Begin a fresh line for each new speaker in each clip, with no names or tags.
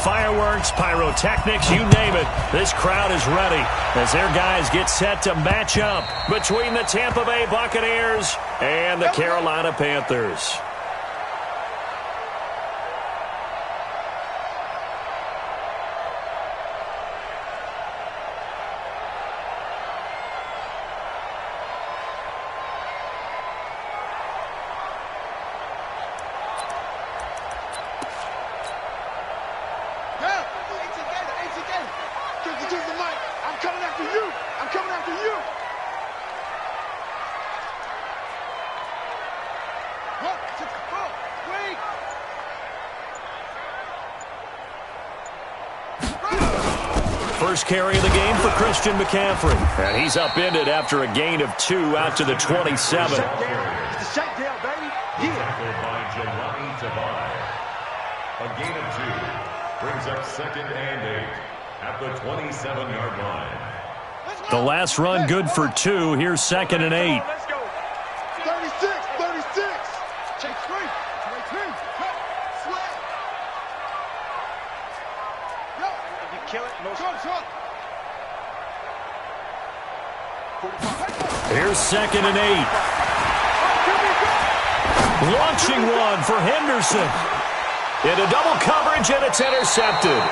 Fireworks, pyrotechnics, you name it. This crowd is ready as their guys get set to match up between the Tampa Bay Buccaneers and the Carolina Panthers.
First carry of the game for Christian McCaffrey. And he's upended after a gain of 2 out to the 27.
It's the shutdown, baby. By Jelani Tavai. A gain of 2 brings up 2nd and 8 at the 27-yard line.
The last run good for 2. Here's 2nd and 8.
Let's go. 36. Check 3. Sweat. Yo. You kill it. No shot.
Here's 2nd and 8. Launching one for Henderson. Into double coverage, and it's intercepted.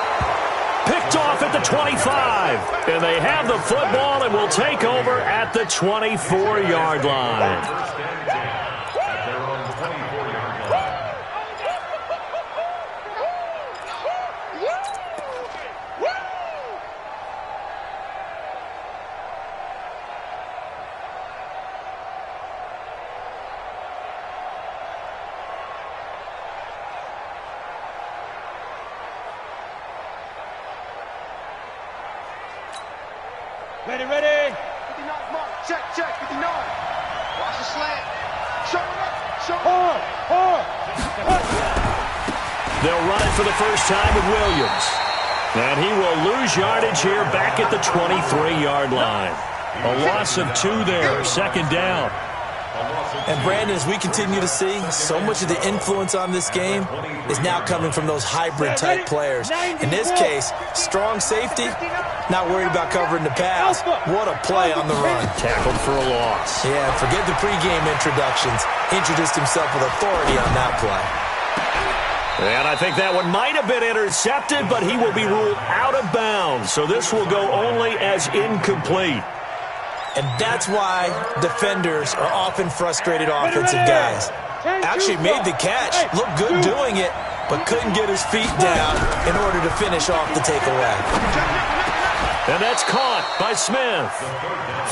Picked off at the 25. And they have the football and will take over at the 24-yard line.
First and 10 at their own 24-yard line.
Ready.
59 mark. Check. 59. Watch the slant. Show
Hard.
They'll run it for the first time with Williams. And he will lose yardage here back at the 23-yard line. A loss of 2 there, 2nd down.
And Brandon, as we continue to see, so much of the influence on this game is now coming from those hybrid-type players. In this case, strong safety, not worried about covering the pass. What a play on the run.
Tackled for a loss.
Yeah, forget the pregame introductions. Introduced himself with authority on that play.
And I think that one might have been intercepted, but he will be ruled out of bounds. So this will go only as incomplete.
And that's why defenders are often frustrated offensive guys. Actually made the catch, looked good doing it, but couldn't get his feet down in order to finish off the takeaway.
And that's caught by Smith.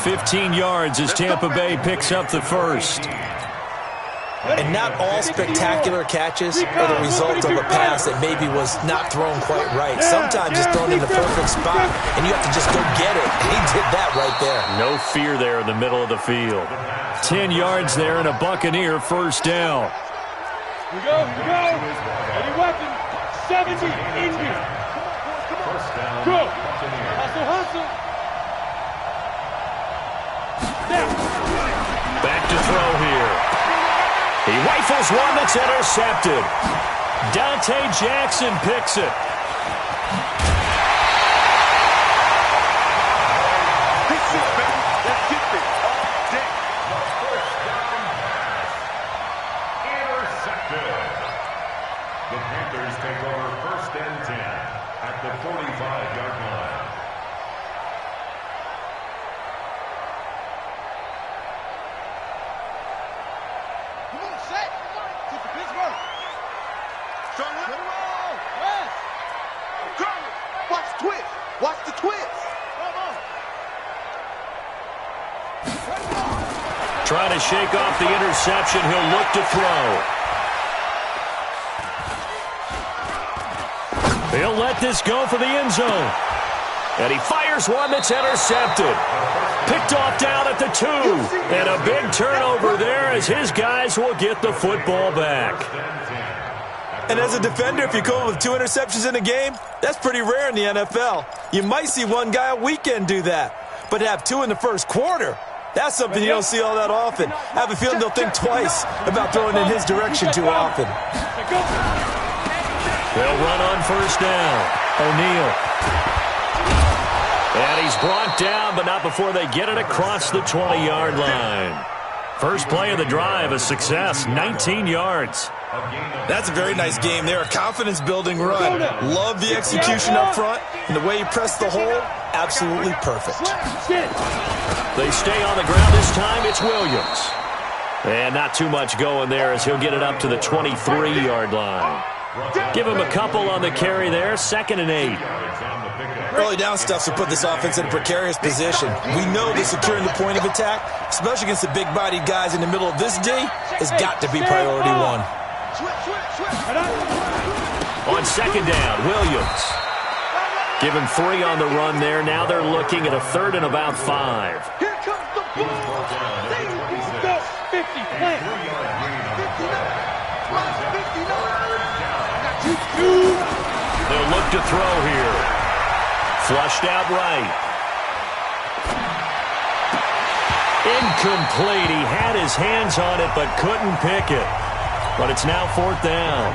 15 yards as Tampa Bay picks up the first.
And not all spectacular catches are the result of a pass that maybe was not thrown quite right. Sometimes it's thrown in the perfect spot, and you have to just go get it. And he did that right there.
No fear there in the middle of the field. 10 yards there and a Buccaneer first down.
We go. Any weapon. 70 Indy.
First down.
Go.
Buccaneers.
Hustle. Now.
Back to throw here. He rifles one that's intercepted. Dante Jackson picks it.
Intercepted. The Panthers take over 1st and 10 at the 45-yard line.
Watch the twist.
Trying to shake off the interception. He'll look to throw. He'll let this go for the end zone. And he fires one that's intercepted. Picked off down at the 2. And a big turnover there as his guys will get the football back.
And as a defender, if you come with 2 interceptions in a game, that's pretty rare in the NFL. You might see one guy a weekend do that. But to have 2 in the first quarter, that's something you don't see all that often. I have a feeling they'll think twice about throwing in his direction too often.
They'll run on first down. O'Neal. And he's brought down, but not before they get it across the 20-yard line. First play of the drive, a success, 19 yards.
That's a very nice game there, a confidence-building run. Love the execution up front, and the way he pressed the hole, absolutely perfect.
They stay on the ground this time. It's Williams. And not too much going there as he'll get it up to the 23-yard line. Give him a couple on the carry there, 2nd and 8.
Early down stuff to put this offense in a precarious position. We know that securing the point of attack, especially against the big-bodied guys in the middle of this D, has got to be priority one.
On 2nd down, Williams. Give him 3 on the run there. Now they're looking at a 3rd and about 5.
Here comes the ball.
50, plant.
59.
They'll look to throw here. Flushed out right. Incomplete. He had his hands on it but couldn't pick it. But it's now 4th down.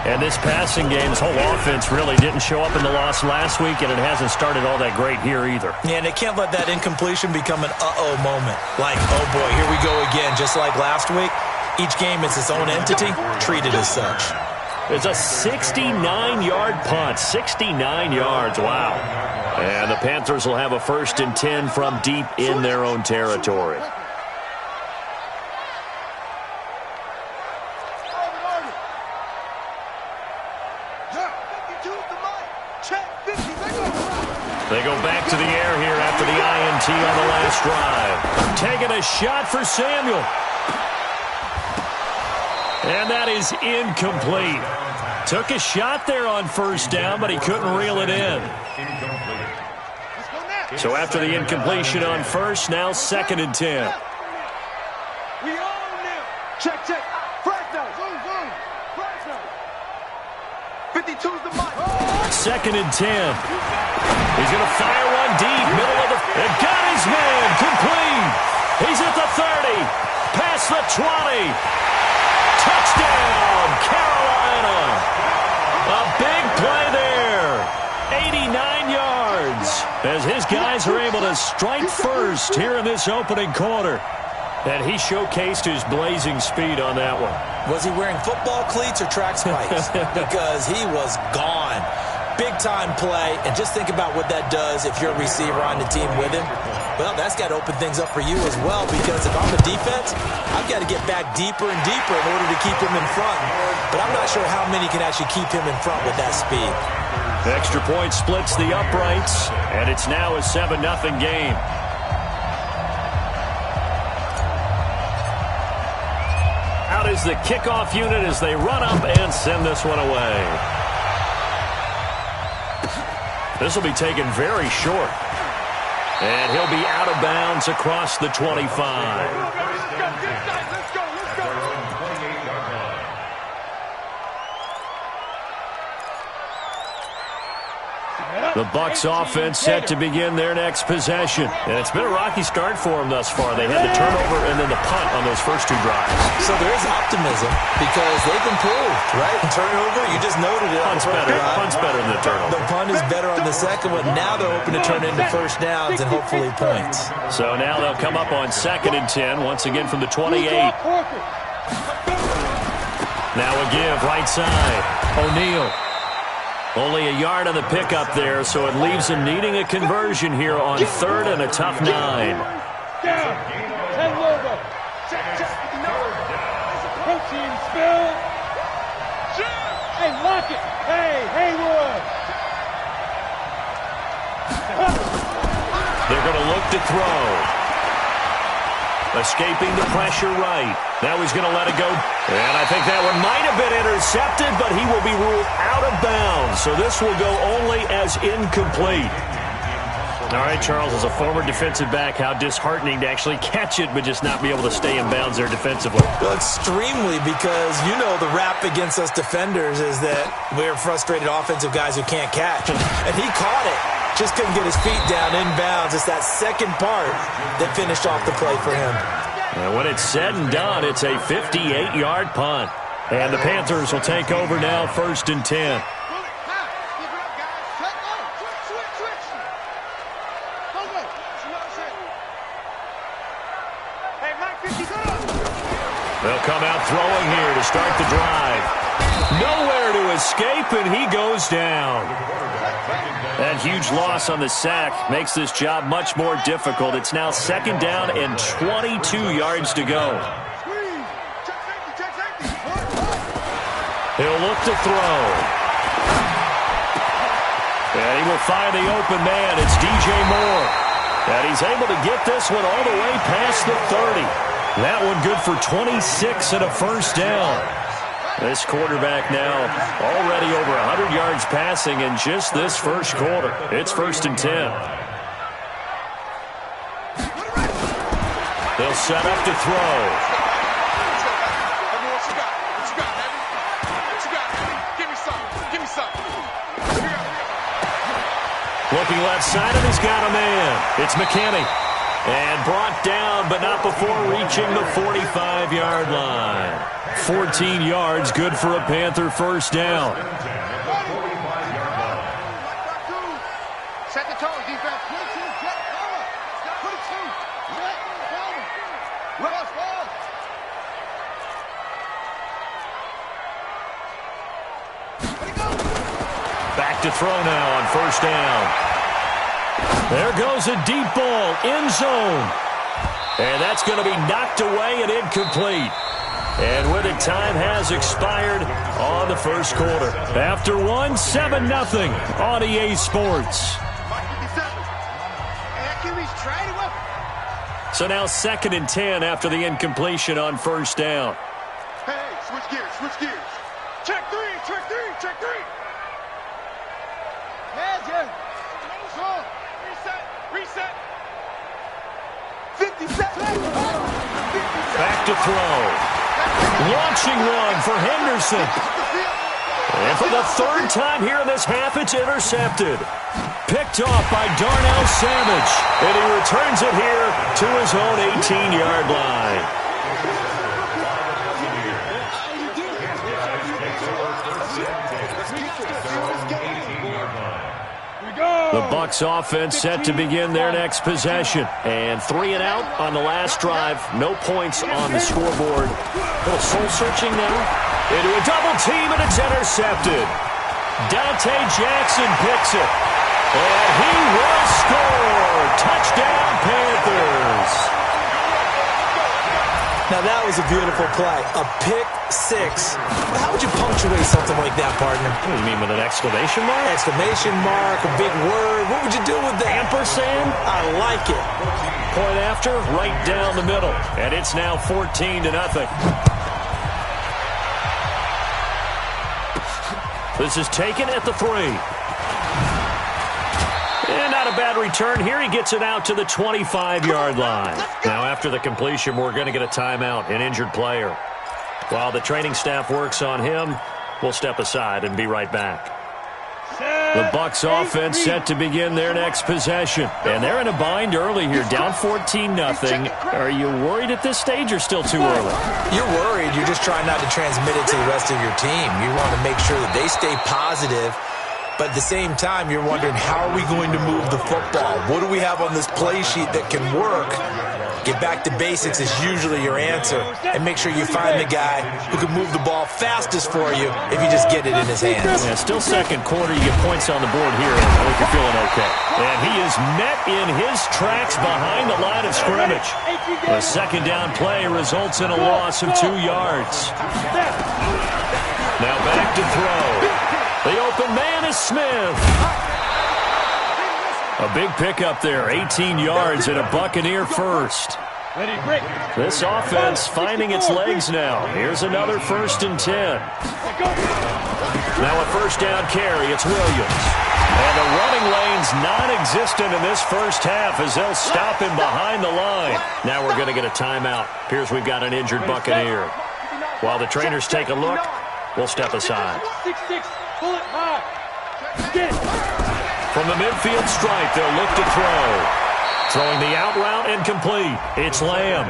And this passing game, this whole offense really didn't show up in the loss last week, and it hasn't started all that great here either.
Yeah, and they can't let that incompletion become an uh-oh moment. Like, oh boy, here we go again, just like last week. Each game is its own entity, treated as such.
It's a 69-yard punt. 69 yards. Wow. And the Panthers will have a 1st and 10 from deep in their own territory. They go back to the air here after the INT on the last drive. Taking a shot for Samuel. And that is incomplete. Took a shot there on 1st down, but he couldn't reel it in. So after the incompletion on 1st, now 2nd and 10.
We own them. Check. Fresno. 52's the mic.
2nd and 10. He's going to fire one deep, middle of the... And got his man, complete. He's at the 30, past the 20. Touchdown, Carolina. A big play there. 89 yards. As his guys are able to strike first here in this opening quarter. And he showcased his blazing speed on that one.
Was he wearing football cleats or track spikes? Because he was gone. Big-time play, and just think about what that does if you're a receiver on the team with him. Well, that's got to open things up for you as well, because if I'm a defense, I've got to get back deeper and deeper in order to keep him in front. But I'm not sure how many can actually keep him in front with that speed.
Extra point splits the uprights, and it's now a 7-0 game. Out is the kickoff unit as they run up and send this one away. This will be taken very short. And he'll be out of bounds across the 25.
Let's go.
The Bucs offense set to begin their next possession. And it's been a rocky start for them thus far. They had the turnover and then the punt on those first 2 drives.
So there is optimism because they've improved, right? Turnover, you just noted it.
Punt's better than the turnover.
The punt is better on the second one. Now they're hoping to turn into first downs and hopefully points.
So now they'll come up on 2nd and 10, once again from the 28. Now a give, right side. O'Neal. Only a yard on the pickup there, so it leaves him needing a conversion here on 3rd and a tough 9.
Down. 10 logo. Protein spill. Hey, lock it. Hey, Haywood.
They're going to look to throw. Escaping the pressure right. Now he's going to let it go. And I think that one might have been intercepted, but he will be ruled out of bounds. So this will go only as incomplete. All right, Charles, as a former defensive back, how disheartening to actually catch it, but just not be able to stay in bounds there defensively.
Well, extremely, because you know the rap against us defenders is that we're frustrated offensive guys who can't catch. And he caught it. Just couldn't get his feet down in bounds. It's that second part that finished off the play for him.
And when it's said and done, it's a 58-yard punt. And the Panthers will take over now, 1st and 10. They'll come out throwing here to start the drive. Nowhere to escape, and he goes down. That huge loss on the sack makes this job much more difficult. It's now 2nd down and 22 yards to go. He'll look to throw. And he will find the open man. It's DJ Moore. And he's able to get this one all the way past the 30. That one good for 26 and a 1st down. This quarterback now already over 100 yards passing in just this first quarter. It's 1st and 10. They'll set up to throw. Looking left side, and he's got a man. It's McKinney. And brought down, but not before reaching the 45-yard line. 14 yards, good for a Panther 1st down.
Set the tone, defense.
Back to throw now on 1st down. There goes a deep ball, end zone. And that's going to be knocked away and incomplete. And with it, time has expired on the first quarter. After one, 7-0 on EA Sports. So now 2nd and 10 after the incompletion on 1st down.
Hey, switch gears, switch gears. Check three, check three, check three. Magic. Reset, reset. 50 seconds.
Back to throw. Launching one for Henderson. And for the 3rd time here in this half, it's intercepted. Picked off by Darnell Savage. And he returns it here to his own 18-yard line. The Bucs offense set to begin their next possession. And 3 and out on the last drive. No points on the scoreboard. A little soul-searching now. Into a double team, and it's intercepted. Dante Jackson picks it. And he will score. Touchdown, Panthers.
Now, that was a beautiful play. A pick six. How would you punctuate something like that, partner?
What do you mean, with an exclamation mark?
Exclamation mark, a big word. What would you do with that?
Ampersand?
I like it.
Point after, right down the middle. And it's now 14-0. This is taken at the 3. And not a bad return here. He gets it out to the 25-yard line. Now, after the completion, we're going to get a timeout, an injured player. While the training staff works on him, we'll step aside and be right back. The Bucs offense set to begin their next possession. And they're in a bind early here, down 14-0. Are you worried at this stage or still too early?
You're worried. You're just trying not to transmit it to the rest of your team. You want to make sure that they stay positive. But at the same time, you're wondering, how are we going to move the football? What do we have on this play sheet that can work? Get back to basics is usually your answer. And make sure you find the guy who can move the ball fastest for you if you just get it in his hands.
Yeah, still second quarter. You get points on the board here. I hope you're feeling okay. And he is met in his tracks behind the line of scrimmage. The 2nd down play results in a loss of 2 yards. Now back to throw. The open man is Smith. A big pickup there, 18 yards and a Buccaneer first. This offense finding its legs now. Here's another 1st and 10. Now a 1st down carry, it's Williams. And the running lane's non-existent in this first half as they'll stop him behind the line. Now we're going to get a timeout. Appears we've got an injured Buccaneer. While the trainers take a look, we'll step aside.
6-6, pull it high.
From the midfield stripe, they'll look to throw. Throwing the out route and complete. It's Lamb.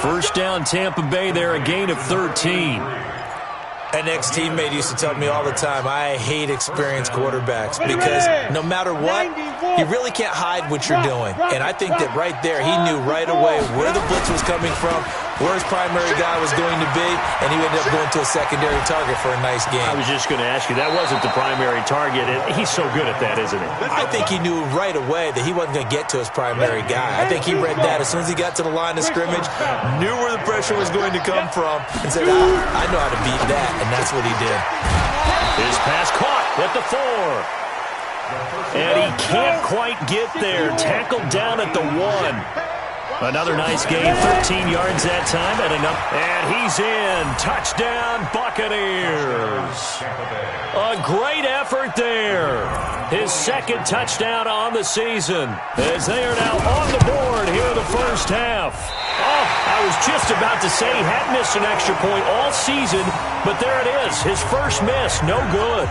1st down Tampa Bay there, a gain of 13.
An ex-teammate used to tell me all the time, I hate experienced quarterbacks because no matter what, you really can't hide what you're doing. And I think that right there, he knew right away where the blitz was coming from, where his primary guy was going to be, and he ended up going to a secondary target for a nice game.
I was just going to ask you, that wasn't the primary target, and he's so good at that, isn't he?
I think he knew right away that he wasn't going to get to his primary guy. I think he read that as soon as he got to the line of scrimmage, knew where the pressure was going to come from, and said, I know how to beat that, and that's what he did.
His pass caught at the 4. And he can't quite get there. Tackled down at the 1. Another nice game, 13 yards that time. And he's in. Touchdown, Buccaneers. A great effort there. His second touchdown on the season as they are now on the board here in the first half. Oh, I was just about to say he had missed an extra point all season, but there it is. His first miss, no good.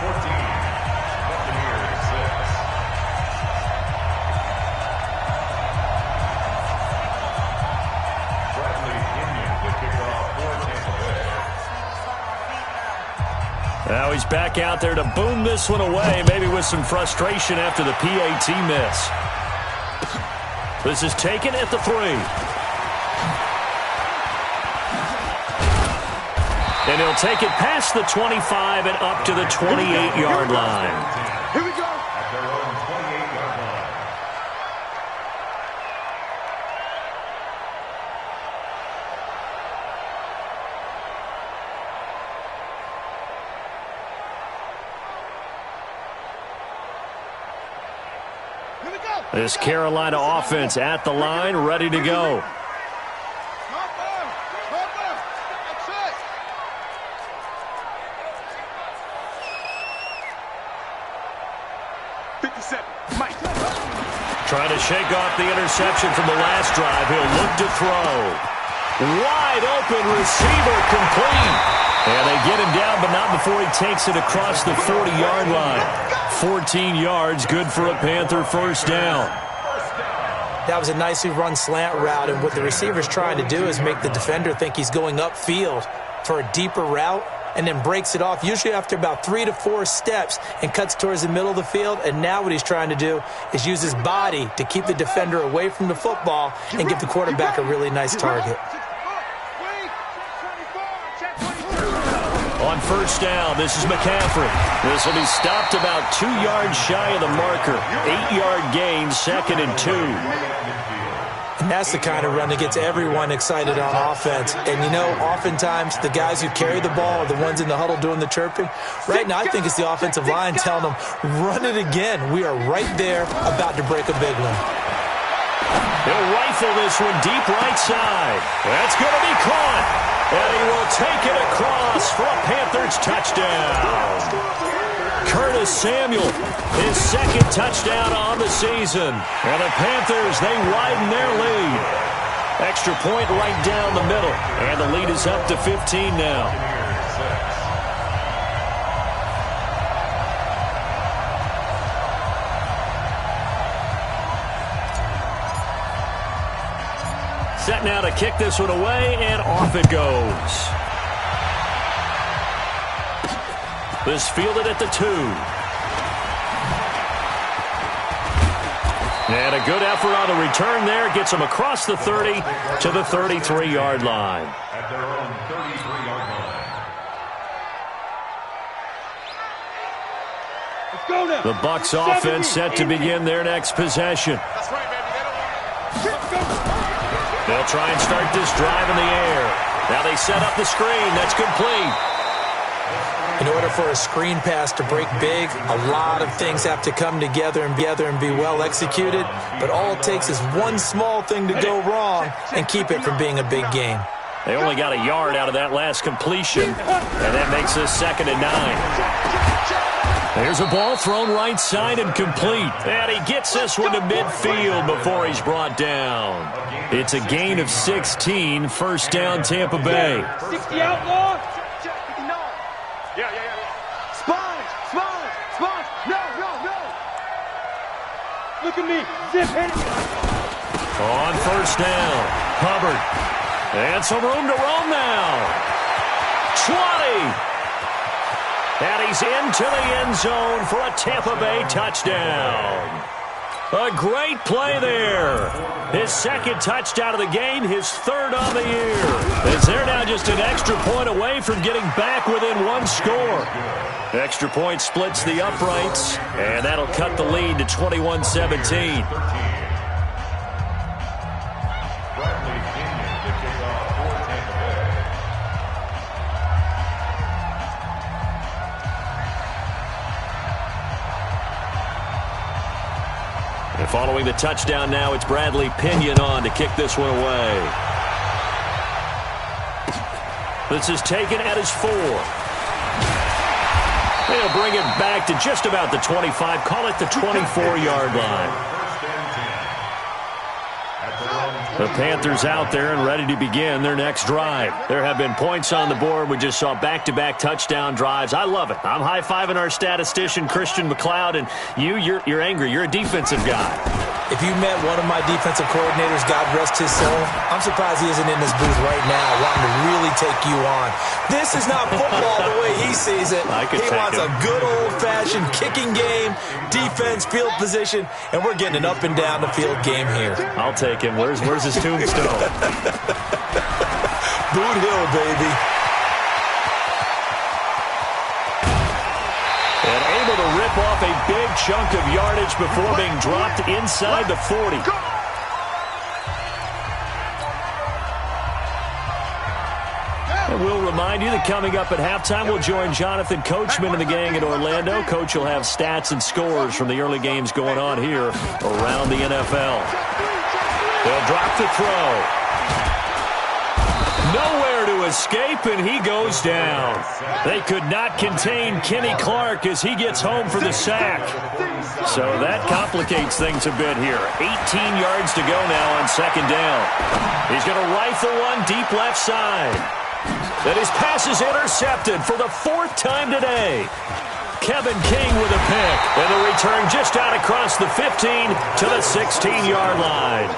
Now he's back out there to boom this one away, maybe with some frustration after the PAT miss. This is taken at the 3. And he'll take it past the 25 and up to the 28-yard line.
Here we go.
At their own 28-yard line.
Here we go.
This Carolina offense at the line, ready to go.
Smart ball. Smart ball. That's it. Mike.
Trying to shake off the interception from the last drive. He'll look to throw. Wide open receiver, complete. And they get him down, but not before he takes it across the 40-yard line. 14 yards, good for a Panther first down.
That was a nicely run slant route, and what the receiver's trying to do is make the defender think he's going upfield for a deeper route, and then breaks it off, usually after about 3 to 4 steps, and cuts towards the middle of the field. And now what he's trying to do is use his body to keep the defender away from the football and give the quarterback a really nice target.
On first down, this is McCaffrey. This will be stopped about 2 yards shy of the marker. 8-yard gain, 2nd and 2.
And that's the kind of run that gets everyone excited on offense. And, you know, oftentimes the guys who carry the ball are the ones in the huddle doing the chirping. Right now, I think it's the offensive line telling them, run it again. We are right there about to break a big one.
He'll rifle this one deep right side. That's going to be caught. And he will take it across for a Panthers touchdown. Curtis Samuel, his second touchdown on the season. And the Panthers, they widen their lead. Extra point right down the middle. And the lead is up to 15 now. Set now to kick this one away, and off it goes. This fielded at the 2. And a good effort on the return there. Gets him across the 30 to the 33-yard line.
At their own 33-yard line.
Let's go now.
The Bucs offense set to begin their next possession.
That's right, baby.
They'll try and start this drive in the air. Now they set up the screen. That's complete.
In order for a screen pass to break big, a lot of things have to come together and be well executed. But all it takes is one small thing to go wrong and keep it from being a big game.
They only got a yard out of that last completion, and that makes this 2nd and 9. There's a ball thrown right side and complete. And he gets this one to midfield before he's brought down. It's a gain of 16, first down Tampa Bay.
60 outlaw.
Yeah. Spine. No.
Look at me. Zip, hit it.
On first down, Hubbard. And some room to roam now. 20. And he's into the end zone for a Tampa Bay touchdown. A great play there. His second touchdown of the game, his third on the year. As they're now just an extra point away from getting back within one score. Extra point splits the uprights, and that'll cut the lead to 21-17. And following the touchdown now, it's Bradley Pinion on to kick this one away. This is taken at his 4. They'll bring it back to just about the 25. Call it the 24-yard line. The Panthers out there and ready to begin their next drive. There have been points on the board. We just saw back-to-back touchdown drives. I love it. I'm high-fiving our statistician, Christian McLeod, and you're angry. You're a defensive guy.
If you met one of my defensive coordinators, God rest his soul, I'm surprised he isn't in this booth right now wanting to really take you on. This is not football the way he sees it. He wants a good old-fashioned kicking game, defense, field position, and we're getting an up and down the field game here.
I'll take him. Where's his tombstone?
Boot Hill, baby.
And able to rip off a big chunk of yardage before being dropped inside the 40. And we'll remind you that coming up at halftime, we'll join Jonathan Coachman and the gang in Orlando. Coach will have stats and scores from the early games going on here around the NFL. They'll drop the throw. Nowhere to escape, and he goes down. They could not contain Kenny Clark as he gets home for the sack. So that complicates things a bit here. 18 yards to go now on second down. He's going to rifle one deep left side. And his pass is intercepted for the 4th time today. Kevin King with a pick. And the return just out across the 15 to the 16-yard line.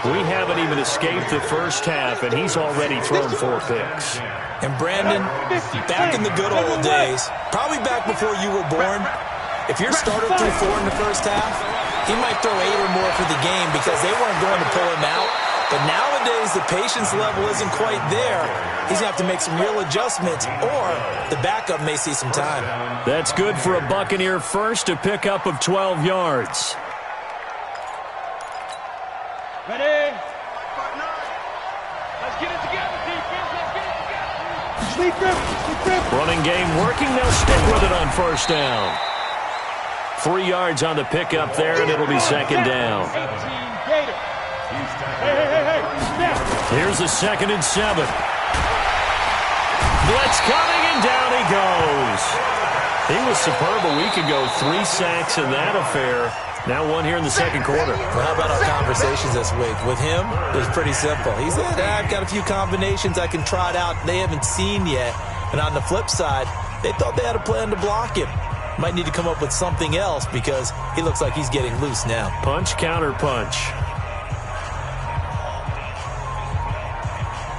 We haven't even escaped the first half, and he's already thrown 4 picks.
And Brandon, back in the good old days, probably back before you were born, if your starter threw 4 in the first half, he might throw 8 or more for the game because they weren't going to pull him out. But nowadays, the patience level isn't quite there. He's going to have to make some real adjustments, or the backup may see some time.
That's good for a Buccaneer first, a pickup of 12 yards.
Ready? Let's get it together, defense. Let's get it together. Sleep grip.
Running game working. They'll stick with it on first down. 3 yards on the pickup there, and it'll be second down.
18 Gator. Hey.
Here's the 2nd and 7. Blitz coming, and down he goes. He was superb a week ago. 3 sacks in that affair. Now 1 here in the second quarter.
Well, how about our conversations this week? With him, it was pretty simple. He said, I've got a few combinations I can try it out they haven't seen yet. And on the flip side, they thought they had a plan to block him. Might need to come up with something else because he looks like he's getting loose now.
Punch, counter punch.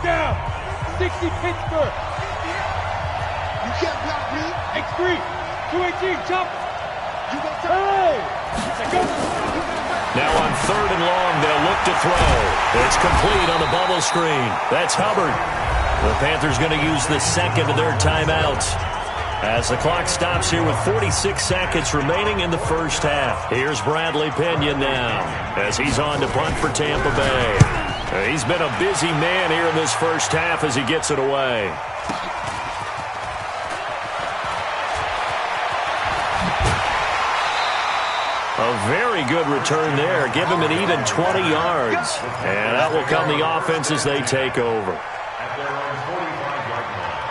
Down. 60 Pittsburgh.
You can't block me.
X3. 218 jump.
You got to.
Hey.
Now on 3rd and long, they'll look to throw. It's complete on the bubble screen. That's Hubbard. The Panthers going to use the 2nd of their timeouts as the clock stops here with 46 seconds remaining in the first half. Here's Bradley Pinion now as he's on to punt for Tampa Bay. He's been a busy man here in this first half as he gets it away. A very good return there. Give him an even 20 yards. And that will come the offense as they take over.
At their own 45-yard line.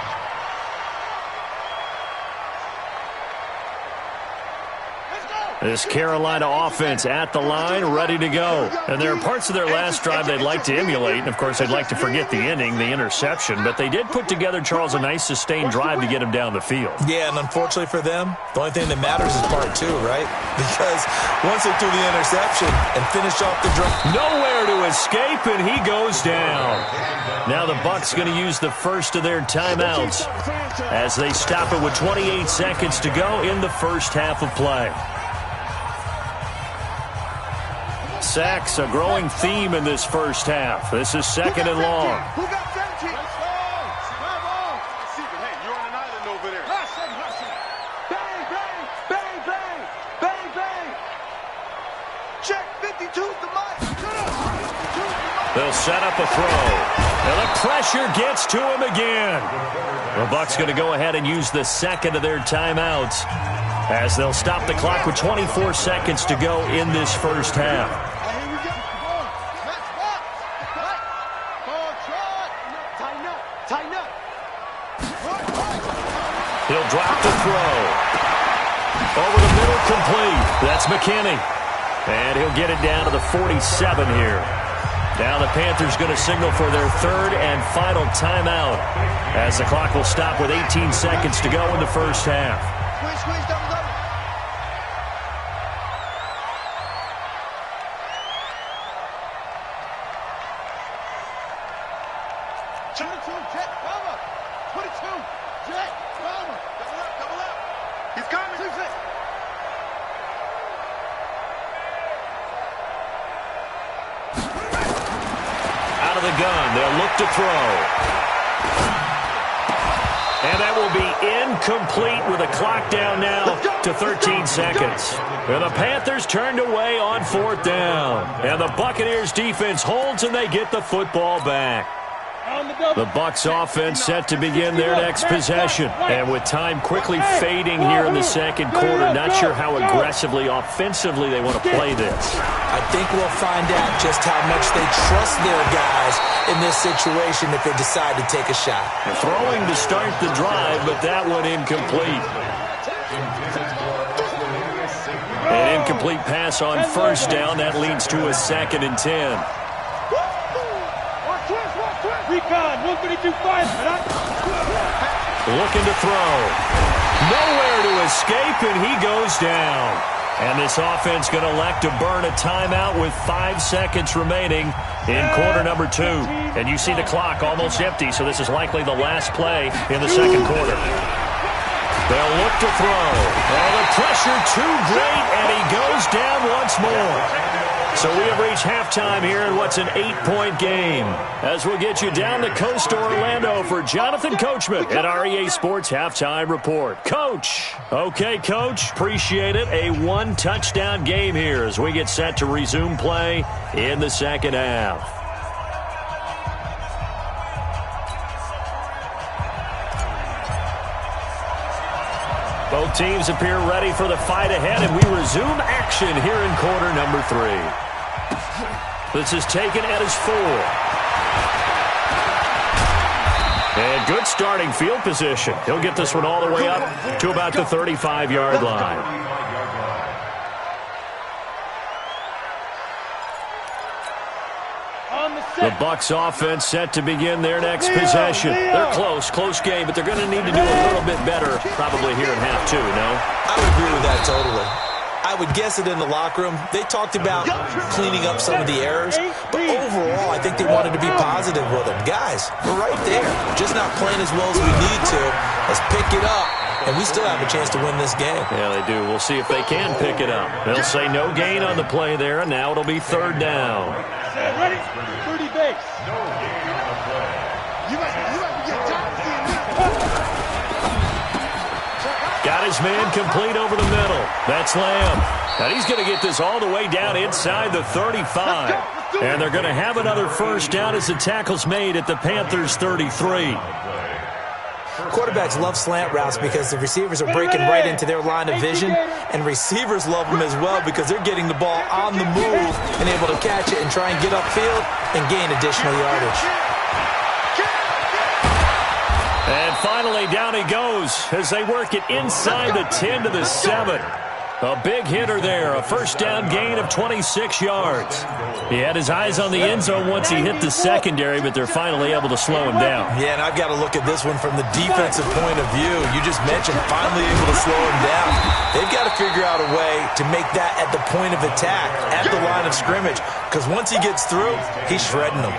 Let's go.
This Carolina offense at the line, ready to go. And there are parts of their last drive they'd like to emulate. And, of course, they'd like to forget the ending, the interception. But they did put together, Charles, a nice sustained drive to get him down the field.
Yeah, and unfortunately for them, the only thing that matters is part two, right? Because once they threw the interception and finished off the drive.
Nowhere to escape, and he goes down. Now the Bucs going to use the first of their timeouts as they stop it with 28 seconds to go in the first half of play. Sacks, a growing theme in this first half. This is second and long.
Who got 17? Hey, you're on an island over there.
Bang, bang, bang, bang, bang, bang.
Check 52's the mic.
They'll set up a throw. And the pressure gets to him again. The Bucs going to go ahead and use the second of their timeouts as they'll stop the clock with 24 seconds to go in this first half.
Tighten up.
He'll drop the throw. Over the middle, complete. That's McKinney. And he'll get it down to the 47 here. Now the Panthers going to signal for their third and final timeout as the clock will stop with 18 seconds to go in the first half.
Squeeze, double. He's coming.
Out of the gun, they'll look to throw. And that will be incomplete with a clock down now to 13 seconds. And the Panthers turned away on fourth down. And the Buccaneers defense holds and they get the football back. The Bucs offense set to begin their next possession. And with time quickly fading here in the second quarter, not sure how aggressively, offensively they want to play this.
I think we'll find out just how much they trust their guys in this situation if they decide to take a shot.
Throwing to start the drive, but that one incomplete. An incomplete pass on first down. That leads to a 2nd and 10.
Recon, 132-5.
Looking to throw. Nowhere to escape, and he goes down. And this offense going to elect to burn a timeout with 5 seconds remaining in quarter number 2. And you see the clock almost empty, so this is likely the last play in the second quarter. They'll look to throw. Oh, the pressure too great, and he goes down once more. So we have reached halftime here in what's an 8-point game. As we'll get you down the coast to Orlando for Jonathan Coachman at REA Sports Halftime Report. Coach. Okay, Coach. Appreciate it. A 1-touchdown game here as we get set to resume play in the second half. Both teams appear ready for the fight ahead, and we resume action here in quarter number 3. This is taken at his 4. And good starting field position. He'll get this one all the way up to about the 35-yard line. The Bucs offense set to begin their next possession. They're close game, but they're going to need to do a little bit better probably here in half 2, no?
I would agree with that totally. I would guess it in the locker room. They talked about cleaning up some of the errors, but overall, I think they wanted to be positive with them. Guys, we're right there. Just not playing as well as we need to. Let's pick it up, and we still have a chance to win this game.
Yeah, they do. We'll see if they can pick it up. They'll say no gain on the play there, and now it'll be 3rd down.
Ready? 30 base.
No gain on the play. You might get tired of seeing this.
Got his man complete over the middle. That's Lamb. And he's going to get this all the way down inside the 35. And they're going to have another first down as the tackle's made at the Panthers' 33.
Quarterbacks love slant routes because the receivers are breaking right into their line of vision, and receivers love them as well because they're getting the ball on the move and able to catch it and try and get upfield and gain additional yardage.
And finally, down he goes as they work it inside the 10 to the 7.
A big hitter there, a first down gain of 26 yards. He had his eyes on the end zone once he hit the secondary, but they're finally able to slow him down.
Yeah, and I've got to look at this one from the defensive point of view. You just mentioned finally able to slow him down. They've got to figure out a way to make that at the point of attack, at the line of scrimmage, because once he gets through, he's shredding them.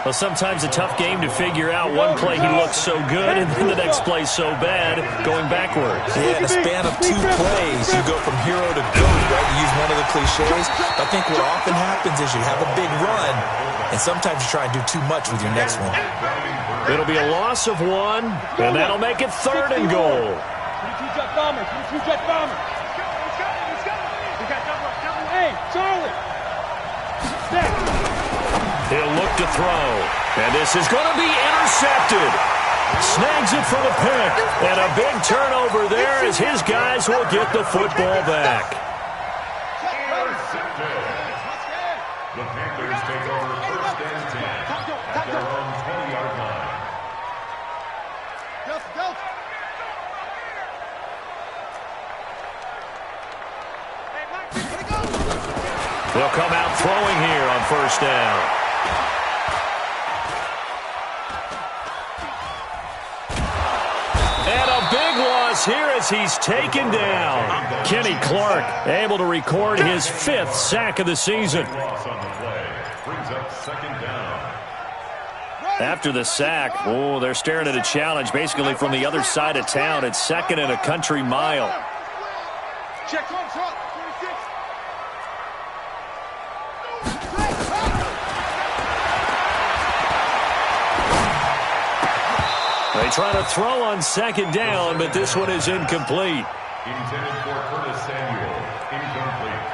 Well, sometimes a tough game to figure out. One play he looks so good, and then the next play so bad, going backwards.
Yeah, in a span of 2 plays, you go from hero to GOAT, right? To use one of the cliches. I think what often happens is you have a big run, and sometimes you try and do too much with your next one.
It'll be a loss of 1, and that'll make it 3rd and goal.
Hey, Charlie!
He'll look to throw, and this is going to be intercepted. Snags it for the pick, and a big turnover there as his guys will get the football back.
The Panthers take over 1st and 10 at their own 20-yard line.
They'll come out throwing here on 1st down. Here as he's taken down. Kenny Clark able to record his 5th sack of the season. After the sack, they're staring at a challenge basically from the other side of town. It's 2nd and a country mile.
Check on truck, 26.
They try to throw on 2nd down, but this one is incomplete.
Intended for Curtis Samuel. Incomplete.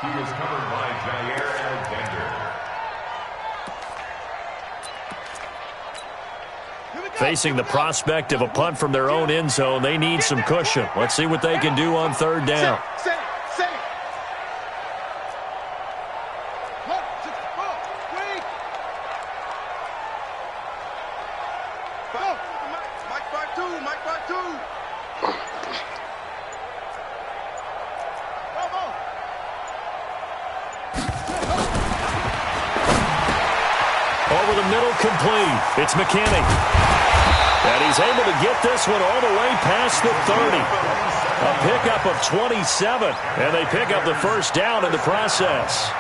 He was covered by Jair Alexander.
Facing the prospect of a punt from their own end zone, they need some cushion. Let's see what they can do on 3rd down. Over the middle, complete. It's McKinney. And he's able to get this one all the way past the 30. A pickup of 27. And they pick up the 1st down in the process.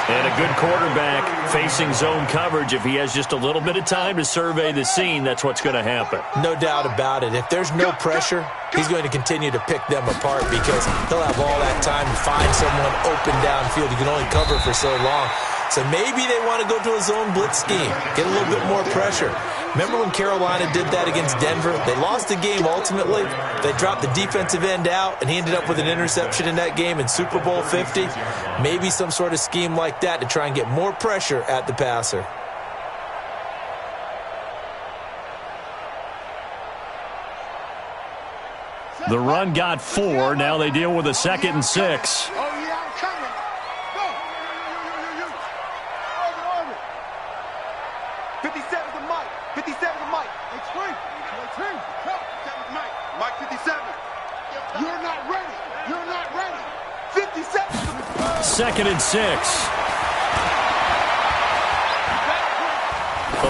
And a good quarterback facing zone coverage. If he has just a little bit of time to survey the scene, that's what's going to happen.
No doubt about it. If there's no pressure, he's going to continue to pick them apart because he'll have all that time to find someone open downfield. He can only cover for so long. So maybe they want to go to a zone blitz scheme, get a little bit more pressure. Remember when Carolina did that against Denver? They lost the game ultimately. They dropped the defensive end out, and he ended up with an interception in that game in Super Bowl 50. Maybe some sort of scheme like that to try and get more pressure at the passer.
The run got 4. Now they deal with a 2nd and 6.
Mike 57. You're not ready. You're not ready. 57.
2nd and 6.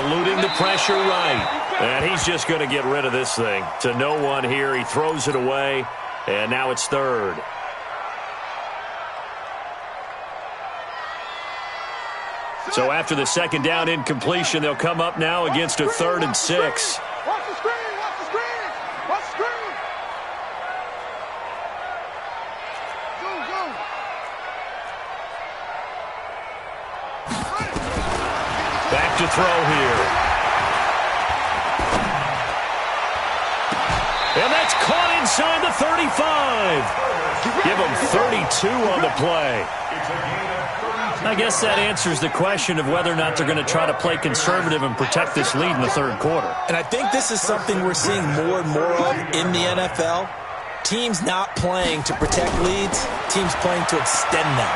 Eluding the pressure right. And he's just going to get rid of this thing. To no one here. He throws it away. And now it's 3rd. So after the 2nd down incompletion, they'll come up now against a 3rd and 6.
Watch the screen. Watch the screen. Watch the screen. Go.
Back to throw here. And that's caught inside the 35. Give him 32 on the play. I guess that answers the question of whether or not they're going to try to play conservative and protect this lead in the 3rd quarter.
And I think this is something we're seeing more and more of in the NFL. Teams not playing to protect leads, teams playing to extend them.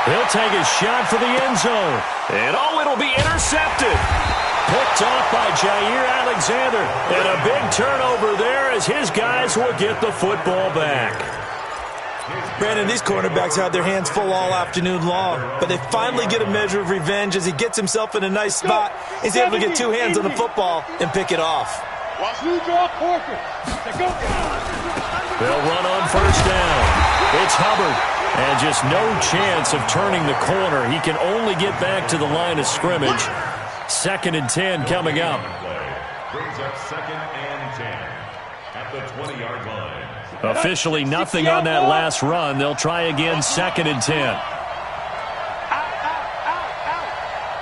He'll take a shot for the end zone. And it'll be intercepted. Picked off by Jair Alexander. And a big turnover there as his guys will get the football back.
Brandon, these cornerbacks had their hands full all afternoon long, but they finally get a measure of revenge as he gets himself in a nice spot. He's able to get two hands on the football and pick it off.
They'll
run on first down. It's Hubbard. And just no chance of turning the corner. He can only get back to the line of scrimmage. 2nd and 10 coming up.
Brings up 2nd and 10 at the 20-yard line.
Officially nothing on that last run. They'll try again 2nd and 10.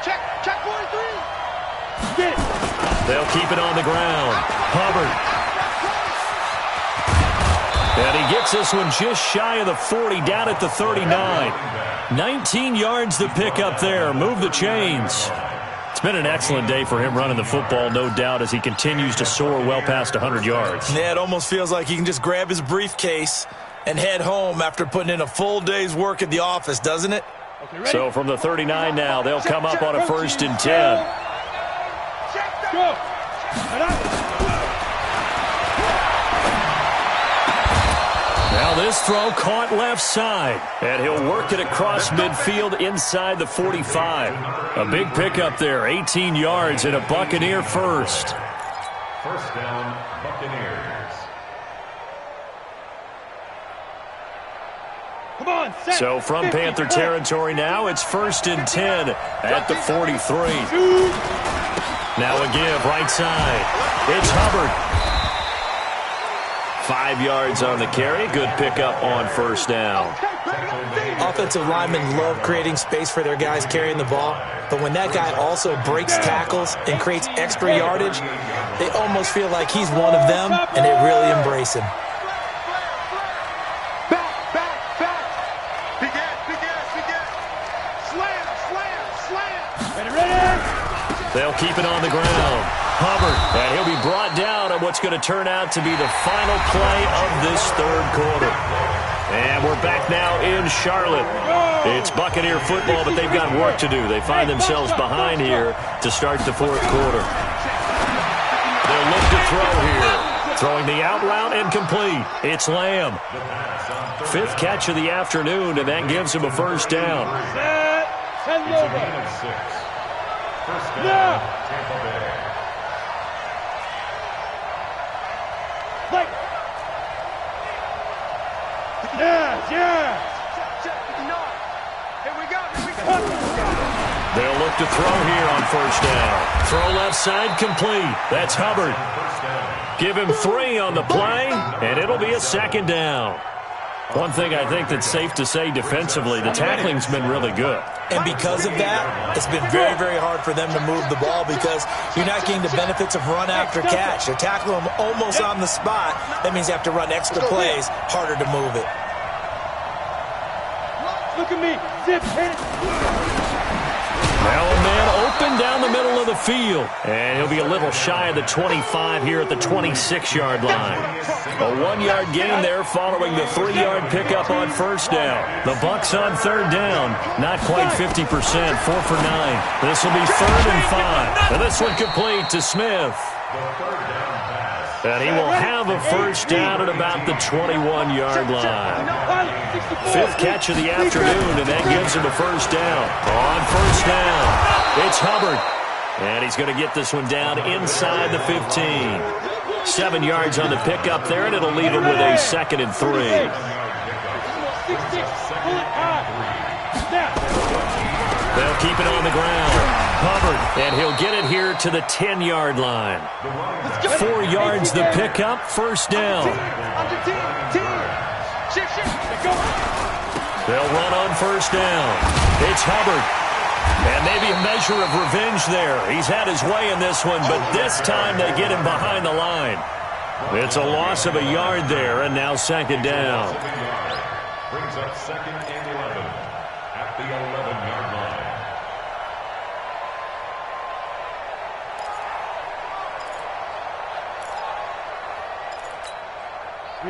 Check 43.
Get it.
They'll keep it on the ground. Hubbard. And he gets this one just shy of the 40, down at the 39. 19 yards to pick up there. Move the chains. It's been an excellent day for him running the football, no doubt, as he continues to soar well past 100 yards.
Yeah, it almost feels like he can just grab his briefcase and head home after putting in a full day's work at the office, doesn't it?
So from the 39 now, they'll come up on a 1st and 10.
Go.
Now this throw caught left side, and he'll work it across midfield inside the 45. A big pickup there, 18 yards and a Buccaneer first.
First down, Buccaneers.
Come on, set.
So from Panther territory now, it's 1st and 10 at the 43. Now a give right side. It's Hubbard. 5 yards on the carry. Good pickup on first down.
Offensive linemen love creating space for their guys carrying the ball, but when that guy also breaks tackles and creates extra yardage, they almost feel like he's one of them, and they really embrace him.
Back. Big ass. Slam.
Ready.
They'll keep it on the ground. Hubbard, and he'll be brought down on what's going to turn out to be the final play of this 3rd quarter. And we're back now in Charlotte. It's Buccaneer football, but they've got work to do. They find themselves behind here to start the 4th quarter. They'll look to throw here. Throwing the out route and complete. It's Lamb. 5th catch of the afternoon, and that gives him a first down.
Send it over.
First down, Tampa Bay.
Yeah.
Here we go.
They'll look to throw here on first down. Throw left side complete. That's Hubbard. Give him 3 on the play, and it'll be a 2nd down. One thing I think that's safe to say defensively, the tackling's been really good.
And because of that, it's been very, very hard for them to move the ball because you're not getting the benefits of run after catch. You're tackling them almost on the spot. That means you have to run extra plays, harder to move it.
Look at me. Zip, hit it.
Now a man open down the middle of the field. And he'll be a little shy of the 25 here at the 26-yard line. A 1-yard gain there following the 3-yard pickup on first down. The Bucs on 3rd down. Not quite 50%, 4 for 9. This will be 3rd and 5. And this one complete to Smith. And he will have a first down at about the 21-yard line. 5th catch of the afternoon, and that gives him a first down. On first down, it's Hubbard. And he's going to get this one down inside the 15. 7 yards on the pickup there, and it'll leave him with a 2nd and 3. They'll keep it on the ground. Hubbard, and he'll get it here to the 10-yard line. 4 yards the pickup, first down. They'll run on first down. It's Hubbard. And maybe a measure of revenge there. He's had his way in this one, but this time they get him behind the line. It's a loss of a yard there, and now 2nd down.
Brings up 2nd and 11 at the 11-yard line.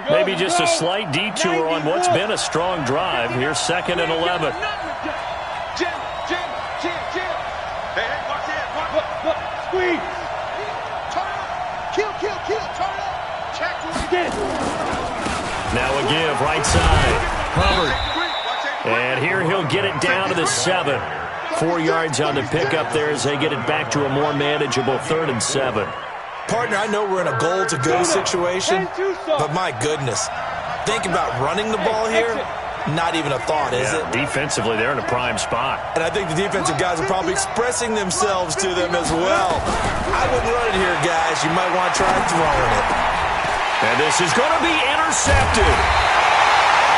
Maybe just a slight detour on what's been a strong drive. Here's 2nd and 11.
Jim. Hey, watch it.
sweep.
Turn up. Kill. Turn up. Check what
Get it.
Now a give, right side. Hubbard. And here he'll get it down to the 7. 4 yards on the pickup there as they get it back to a more manageable 3rd and 7.
Partner, I know we're in a goal-to-go situation, but my goodness. Think about running the ball here. Not even a thought, is it?
Defensively, they're in a prime spot.
And I think the defensive guys are probably expressing themselves to them as well. I wouldn't run it here, guys. You might want to try throwing it.
And this is going to be intercepted.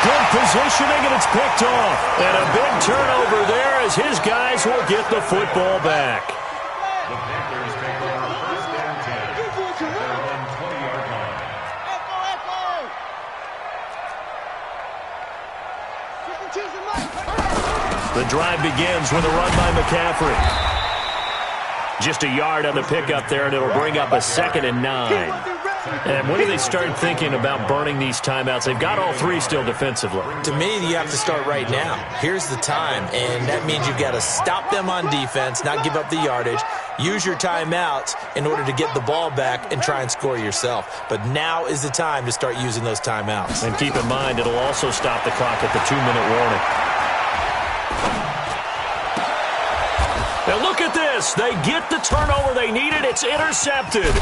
Good positioning, and it's picked off. And a big turnover there as his guys will get the football back.
The Panthers take over 1st and 10 at their own 20-yard line.
The drive begins with a run by McCaffrey. Just a yard on the pickup there, and it'll bring up a 2nd and 9. And when do they start thinking about burning these timeouts? They've got all 3 still defensively.
To me, you have to start right now. Here's the time, and that means you've got to stop them on defense, not give up the yardage, use your timeouts in order to get the ball back and try and score yourself. But now is the time to start using those timeouts.
And keep in mind, it'll also stop the clock at the 2-minute warning. Now look at this. They get the turnover they needed. It's intercepted.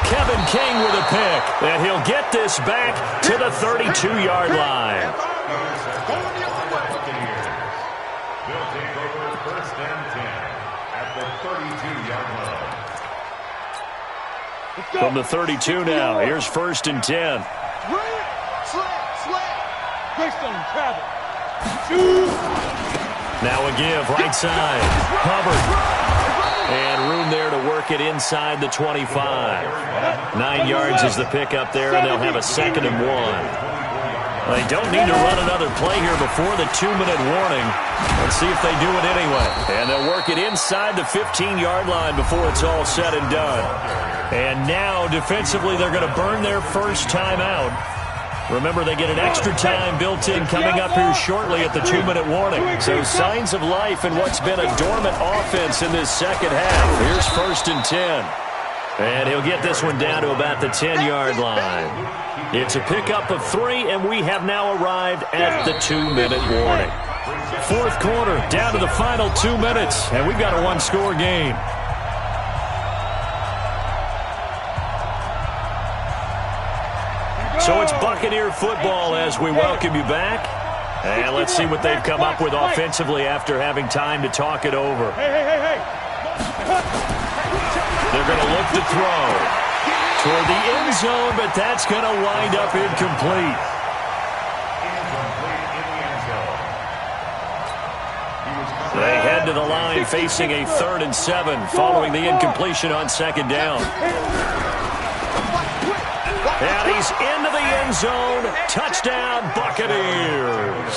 Kevin King with a pick, and he'll get this back to the 32-yard line.
They'll take over 1st and 10 at the 32-yard line.
From the 32 now, here's 1st and 10.
Greystone travel. Shoot.
Now a give, right side. Hubbard. And room there to work it inside the 25. 9 yards is the pickup there, and they'll have a 2nd and 1. They don't need to run another play here before the 2-minute warning. Let's see if they do it anyway. And they'll work it inside the 15-yard line before it's all said and done. And now, defensively, they're going to burn their first timeout. Remember, they get an extra time built in coming up here shortly at the 2-minute warning. So signs of life in what's been a dormant offense in this second half. Here's 1st and 10. And he'll get this one down to about the 10-yard line. It's a pickup of 3, and we have now arrived at the 2-minute warning. 4th quarter, down to the final 2 minutes, and we've got a 1-score game. So it's Buccaneer football as we welcome you back. And let's see what they've come up with offensively after having time to talk it over.
Hey.
They're going to look to throw toward the end zone, but that's going to wind up incomplete. They head to the line facing a 3rd and 7 following the incompletion on 2nd down. And he's into the end zone. Touchdown, Buccaneers.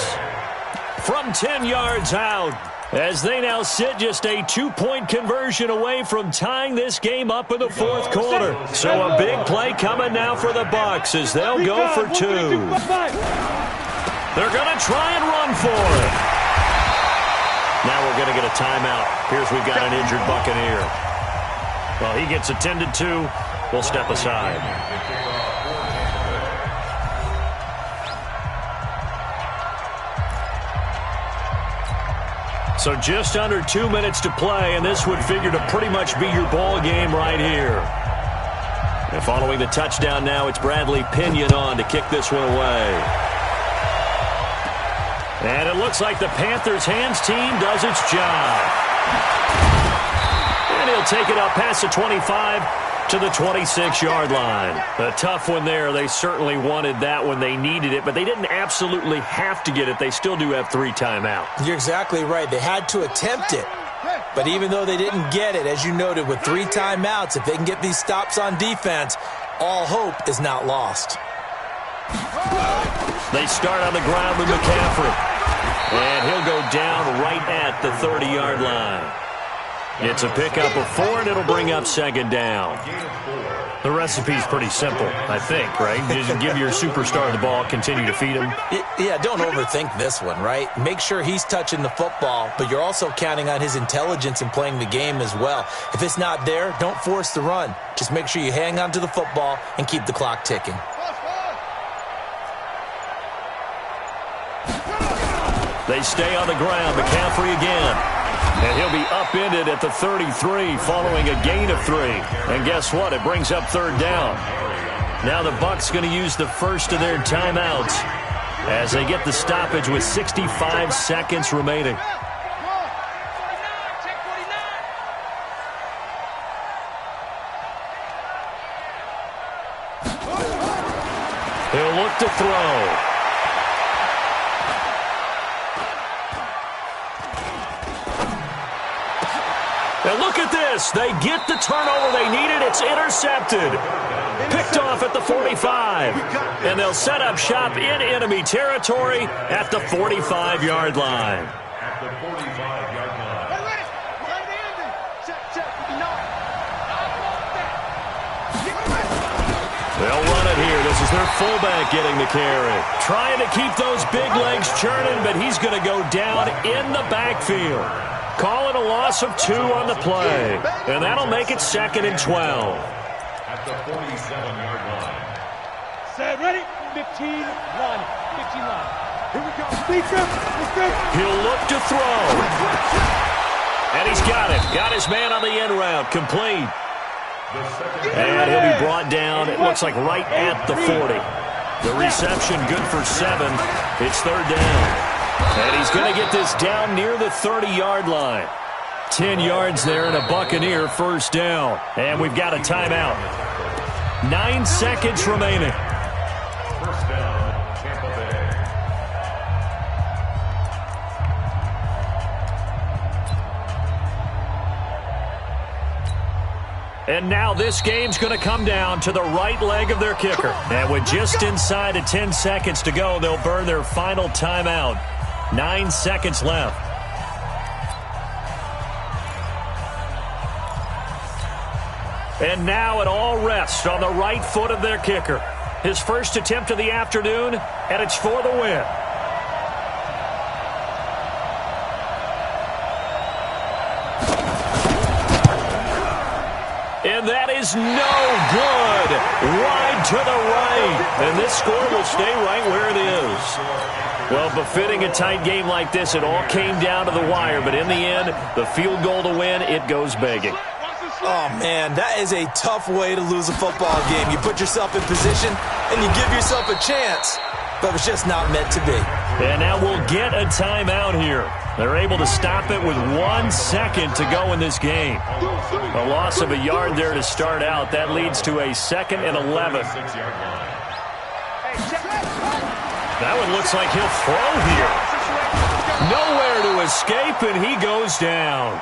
From 10 yards out, as they now sit just a 2-point conversion away from tying this game up in the 4th quarter. So a big play coming now for the Bucs as they'll go for 2. They're going to try and run for it. Now we're going to get a timeout. Here's we've got an injured Buccaneer. Well, he gets attended to. We'll step aside. So just under 2 minutes to play, and this would figure to pretty much be your ball game right here. And following the touchdown now, it's Bradley Pinion on to kick this one away. And it looks like the Panthers' hands team does its job. And he'll take it up past the 25 to the 26-yard line. A tough one there. They certainly wanted that when they needed it, but they didn't absolutely have to get it. They still do have 3 timeouts.
You're exactly right. They had to attempt it. But even though they didn't get it, as you noted, with 3 timeouts, if they can get these stops on defense, all hope is not lost.
They start on the ground with McCaffrey. And he'll go down right at the 30-yard line. It's a pickup of 4, and it'll bring up second down.
The recipe's pretty simple, I think, right? Just give your superstar the ball, continue to feed him.
Yeah, don't overthink this one, right? Make sure he's touching the football, but you're also counting on his intelligence in playing the game as well. If it's not there, don't force the run. Just make sure you hang on to the football and keep the clock ticking.
They stay on the ground. McCaffrey again. And he'll be upended at the 33 following a gain of 3. And guess what? It brings up third down. Now the Bucs going to use the first of their timeouts as they get the stoppage with 65 seconds remaining. He'll look to throw. And look at this. They get the turnover they needed. It's intercepted. Picked off at the 45. And they'll set up shop in enemy territory at the 45-yard line.
At the 45-yard line.
They'll run it here. This is their fullback getting the carry. Trying to keep those big legs churning, but he's going to go down in the backfield. Call it a loss of 2 on the play. And that'll make it 2nd and 12.
At the 47-yard line.
Set, ready? 15 line. 15 line. Here we go. Let's go.
He'll look to throw. And he's got it. Got his man on the end route. Complete. And he'll be brought down, it looks like right at the 40. The reception good for 7. It's third down. And he's going to get this down near the 30-yard line. 10 yards there and a Buccaneer first down. And we've got a timeout. 9 seconds remaining.
First down, Tampa Bay.
And now this game's going to come down to the right leg of their kicker. And with just inside of 10 seconds to go, they'll burn their final timeout. 9 seconds left. And now it all rests on the right foot of their kicker. His first attempt of the afternoon, and it's for the win. And that is no good. Wide to the right. And this score will stay right where it is. Well, befitting a tight game like this, it all came down to the wire. But in the end, the field goal to win, it goes begging.
Oh, man, that is a tough way to lose a football game. You put yourself in position, and you give yourself a chance. But it's just not meant to be.
And now we'll get a timeout here. They're able to stop it with 1 second to go in this game. A loss of a yard there to start out. That leads to a 2nd and 11. That one looks like he'll throw here. Nowhere to escape, and he goes down.